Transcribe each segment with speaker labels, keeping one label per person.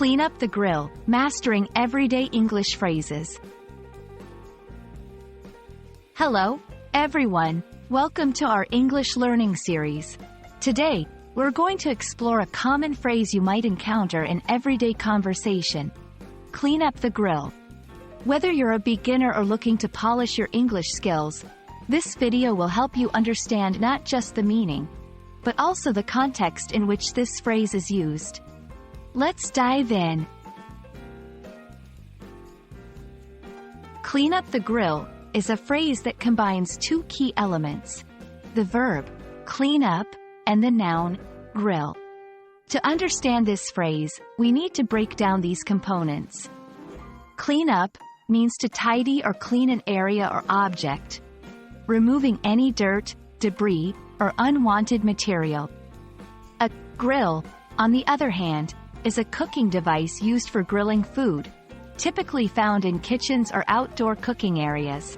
Speaker 1: Clean up the grill, mastering everyday English phrases. Hello, everyone. Welcome to our English learning series. Today, we're going to explore a common phrase you might encounter in everyday conversation. Clean up the grill. Whether you're a beginner or looking to polish your English skills, this video will help you understand not just the meaning, but also the context in which this phrase is used. Let's dive in. Clean up the grill is a phrase that combines two key elements: the verb, clean up, and the noun, grill. To understand this phrase, we need to break down these components. Clean up means to tidy or clean an area or object, removing any dirt, debris, or unwanted material. A grill, on the other hand, is a cooking device used for grilling food, typically found in kitchens or outdoor cooking areas.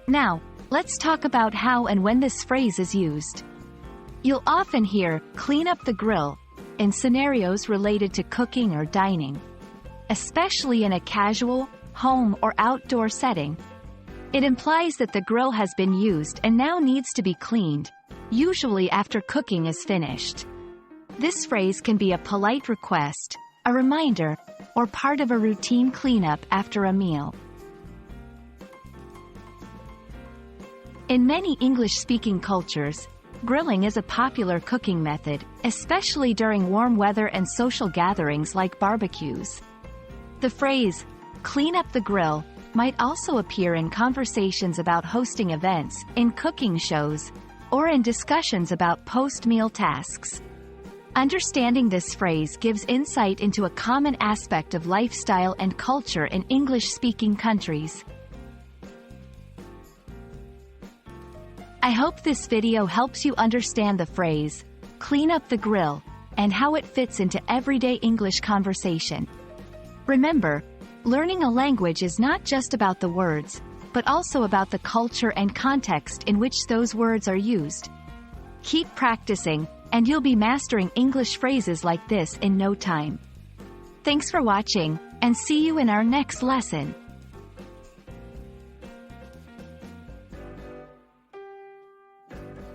Speaker 1: Now, let's talk about how and when this phrase is used. You'll often hear, clean up the grill, in scenarios related to cooking or dining, especially in a casual, home or outdoor setting. It implies that the grill has been used and now needs to be cleaned, usually after cooking is finished. This phrase can be a polite request, a reminder, or part of a routine cleanup after a meal. In many English-speaking cultures, grilling is a popular cooking method, especially during warm weather and social gatherings like barbecues. The phrase, clean up the grill, might also appear in conversations about hosting events, in cooking shows, or in discussions about post-meal tasks. Understanding this phrase gives insight into a common aspect of lifestyle and culture in English-speaking countries. I hope this video helps you understand the phrase, clean up the grill, and how it fits into everyday English conversation. Remember, learning a language is not just about the words, but also about the culture and context in which those words are used. Keep practicing, and you'll be mastering English phrases like this in no time. Thanks for watching, and see you in our next lesson.